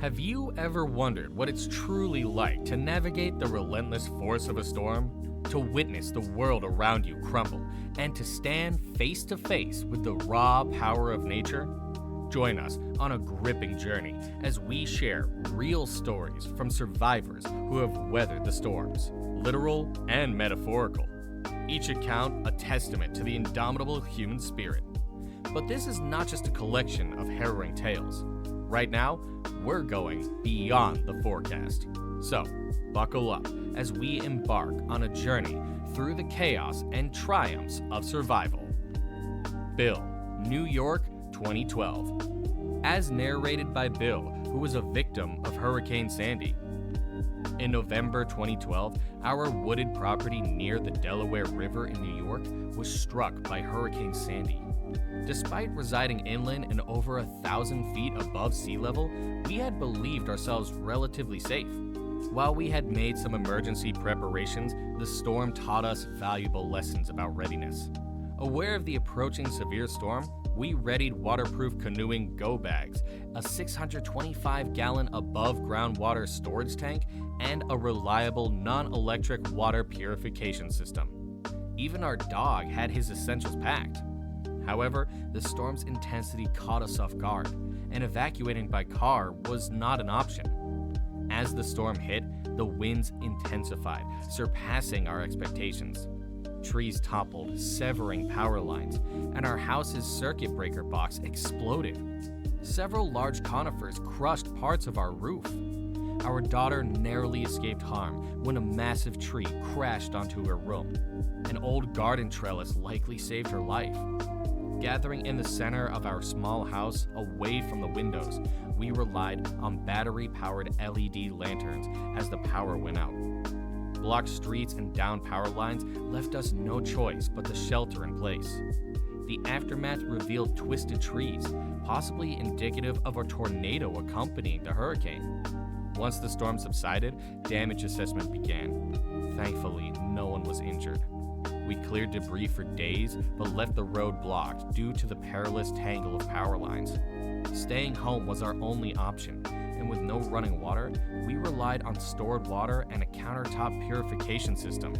Have you ever wondered what it's truly like to navigate the relentless force of a storm? To witness the world around you crumble, and to stand face to face with the raw power of nature? Join us on a gripping journey as we share real stories from survivors who have weathered the storms, literal and metaphorical. Each account a testament to the indomitable human spirit. But this is not just a collection of harrowing tales. Right now, we're going beyond the forecast. So, buckle up as we embark on a journey through the chaos and triumphs of survival. Bill, New York, 2012. As narrated by Bill, who was a victim of Hurricane Sandy. In November 2012, our wooded property near the Delaware River in New York was struck by Hurricane Sandy. Despite residing inland and over 1,000 feet above sea level, we had believed ourselves relatively safe. While we had made some emergency preparations, the storm taught us valuable lessons about readiness. Aware of the approaching severe storm, we readied waterproof canoeing go bags, a 625-gallon above-ground water storage tank, and a reliable non-electric water purification system. Even our dog had his essentials packed. However, the storm's intensity caught us off guard, and evacuating by car was not an option. As the storm hit, the winds intensified, surpassing our expectations. Trees toppled, severing power lines, and our house's circuit breaker box exploded. Several large conifers crushed parts of our roof. Our daughter narrowly escaped harm when a massive tree crashed onto her room. An old garden trellis likely saved her life. Gathering in the center of our small house, away from the windows, we relied on battery-powered LED lanterns as the power went out. Blocked streets and downed power lines left us no choice but to shelter in place. The aftermath revealed twisted trees, possibly indicative of a tornado accompanying the hurricane. Once the storm subsided, damage assessment began. Thankfully, no one was injured. We cleared debris for days, but left the road blocked due to the perilous tangle of power lines. Staying home was our only option, and with no running water, we relied on stored water and a countertop purification system.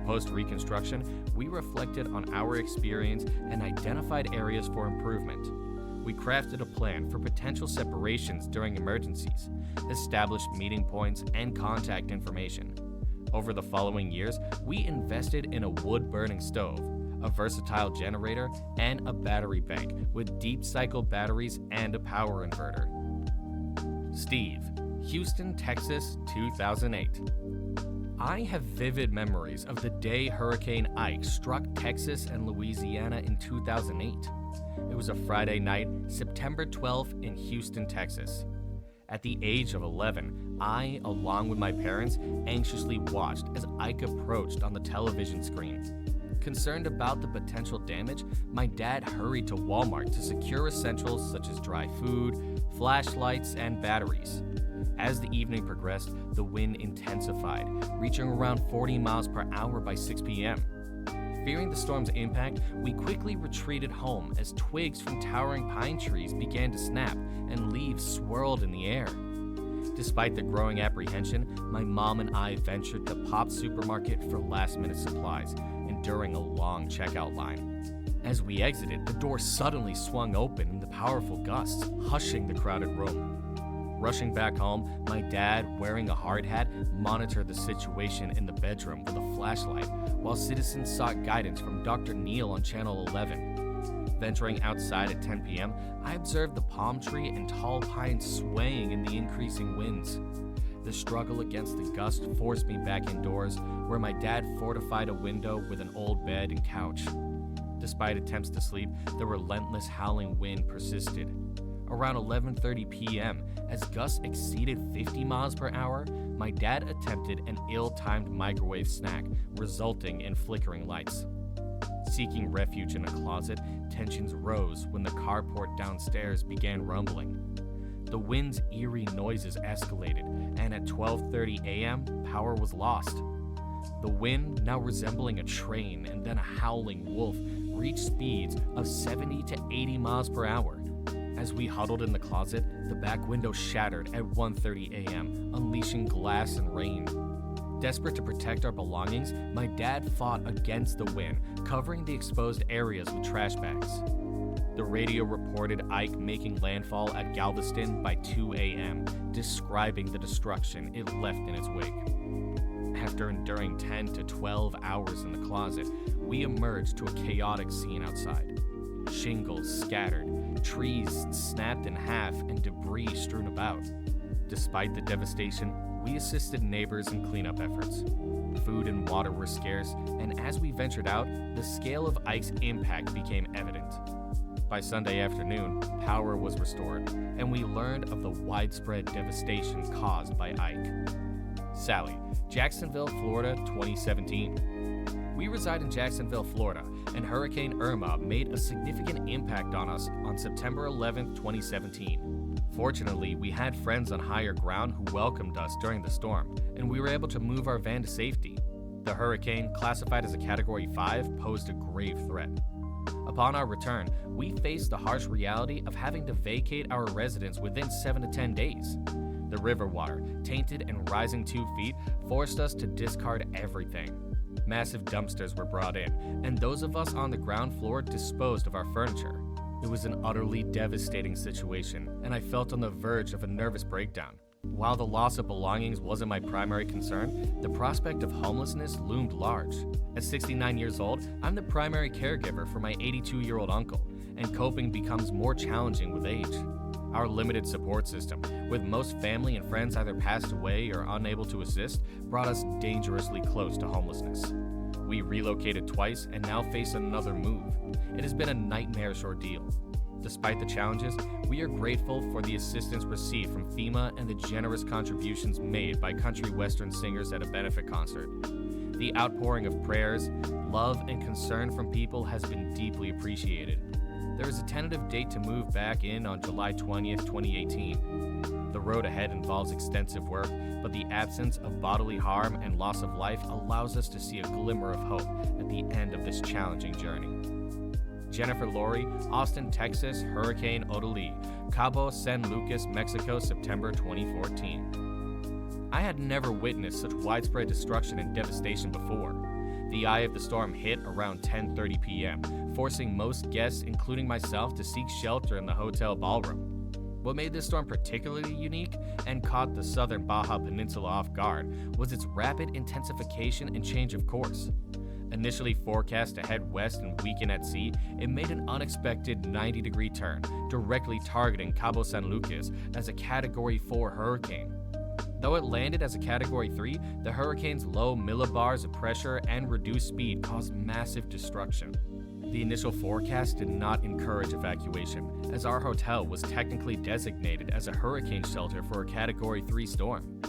Post-reconstruction, we reflected on our experience and identified areas for improvement. We crafted a plan for potential separations during emergencies, established meeting points and contact information. Over the following years, we invested in a wood-burning stove, a versatile generator, and a battery bank with deep-cycle batteries and a power inverter. Steve, Houston, Texas, 2008. I have vivid memories of the day Hurricane Ike struck Texas and Louisiana in 2008. It was a Friday night, September 12th in Houston, Texas. At the age of 11, I, along with my parents, anxiously watched as Ike approached on the television screen. Concerned about the potential damage, my dad hurried to Walmart to secure essentials such as dry food, flashlights, and batteries. As the evening progressed, the wind intensified, reaching around 40 miles per hour by 6 p.m. Fearing the storm's impact, we quickly retreated home as twigs from towering pine trees began to snap and leaves swirled in the air. Despite the growing apprehension, my mom and I ventured to Pop's supermarket for last-minute supplies, enduring a long checkout line. As we exited, the door suddenly swung open in the powerful gusts, hushing the crowded room. Rushing back home, my dad, wearing a hard hat, monitored the situation in the bedroom with a flashlight, while citizens sought guidance from Dr. Neil on Channel 11. Venturing outside at 10 p.m., I observed the palm tree and tall pines swaying in the increasing winds. The struggle against the gust forced me back indoors, where my dad fortified a window with an old bed and couch. Despite attempts to sleep, the relentless howling wind persisted. Around 11:30 p.m., as gusts exceeded 50 miles per hour, my dad attempted an ill-timed microwave snack, resulting in flickering lights. Seeking refuge in a closet, tensions rose when the carport downstairs began rumbling. The wind's eerie noises escalated, and at 12:30 a.m., power was lost. The wind, now resembling a train and then a howling wolf, reached speeds of 70 to 80 miles per hour. As we huddled in the closet, the back window shattered at 1:30 a.m., unleashing glass and rain. Desperate to protect our belongings, my dad fought against the wind, covering the exposed areas with trash bags. The radio reported Ike making landfall at Galveston by 2 a.m., describing the destruction it left in its wake. After enduring 10 to 12 hours in the closet, we emerged to a chaotic scene outside. Shingles scattered, trees snapped in half, and debris strewn about. Despite the devastation, we assisted neighbors in cleanup efforts. Food and water were scarce, and as we ventured out, the scale of Ike's impact became evident. By Sunday afternoon, power was restored, and we learned of the widespread devastation caused by Ike. Sally, Jacksonville, Florida, 2017. We reside in Jacksonville, Florida, and Hurricane Irma made a significant impact on us on September 11, 2017. Fortunately, we had friends on higher ground who welcomed us during the storm, and we were able to move our van to safety. The hurricane, classified as a Category 5, posed a grave threat. Upon our return, we faced the harsh reality of having to vacate our residence within 7 to 10 days. The river water, tainted and rising 2 feet, forced us to discard everything. Massive dumpsters were brought in, and those of us on the ground floor disposed of our furniture. It was an utterly devastating situation, and I felt on the verge of a nervous breakdown. While the loss of belongings wasn't my primary concern, the prospect of homelessness loomed large. At 69 years old, I'm the primary caregiver for my 82-year-old uncle, and coping becomes more challenging with age. Our limited support system, with most family and friends either passed away or unable to assist, brought us dangerously close to homelessness. We relocated twice and now face another move. It has been a nightmarish ordeal. Despite the challenges, we are grateful for the assistance received from FEMA and the generous contributions made by country western singers at a benefit concert. The outpouring of prayers, love, and concern from people has been deeply appreciated. There is a tentative date to move back in on July 20th, 2018. The road ahead involves extensive work, but the absence of bodily harm and loss of life allows us to see a glimmer of hope at the end of this challenging journey. Jennifer Laurie, Austin, Texas, Hurricane Odile, Cabo San Lucas, Mexico, September 2014. I had never witnessed such widespread destruction and devastation before. The eye of the storm hit around 10:30 p.m., forcing most guests, including myself, to seek shelter in the hotel ballroom. What made this storm particularly unique and caught the southern Baja Peninsula off guard was its rapid intensification and change of course. Initially forecast to head west and weaken at sea, it made an unexpected 90-degree turn, directly targeting Cabo San Lucas as a Category 4 hurricane. Though it landed as a Category 3, the hurricane's low millibars of pressure and reduced speed caused massive destruction. The initial forecast did not encourage evacuation, as our hotel was technically designated as a hurricane shelter for a Category 3 storm.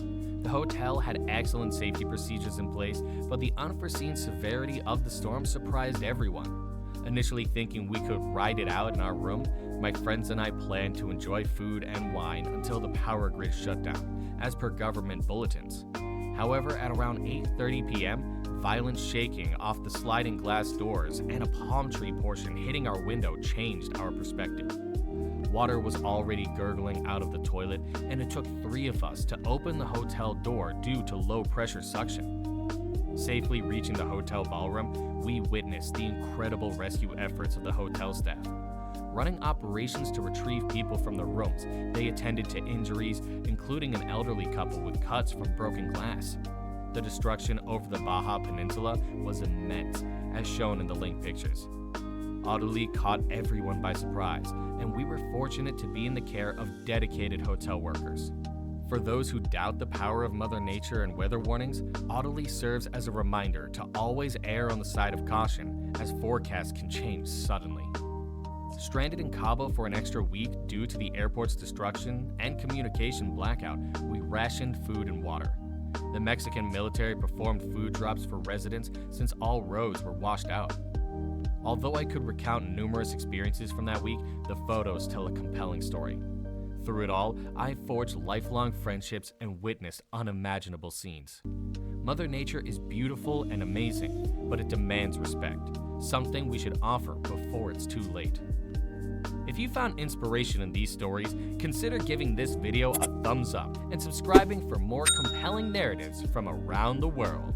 The hotel had excellent safety procedures in place, but the unforeseen severity of the storm surprised everyone. Initially thinking we could ride it out in our room, my friends and I planned to enjoy food and wine until the power grid shut down, as per government bulletins. However, at around 8:30 p.m., violent shaking off the sliding glass doors and a palm tree portion hitting our window changed our perspective. Water was already gurgling out of the toilet, and it took 3 of us to open the hotel door due to low-pressure suction. Safely reaching the hotel ballroom, we witnessed the incredible rescue efforts of the hotel staff. Running operations to retrieve people from the rooms, they attended to injuries, including an elderly couple with cuts from broken glass. The destruction over the Baja Peninsula was immense, as shown in the linked pictures. Odile caught everyone by surprise, and we were fortunate to be in the care of dedicated hotel workers. For those who doubt the power of Mother Nature and weather warnings, Odile serves as a reminder to always err on the side of caution, as forecasts can change suddenly. Stranded in Cabo for an extra week due to the airport's destruction and communication blackout, we rationed food and water. The Mexican military performed food drops for residents since all roads were washed out. Although I could recount numerous experiences from that week, the photos tell a compelling story. Through it all, I forged lifelong friendships and witnessed unimaginable scenes. Mother Nature is beautiful and amazing, but it demands respect, something we should offer before it's too late. If you found inspiration in these stories, consider giving this video a thumbs up and subscribing for more compelling narratives from around the world.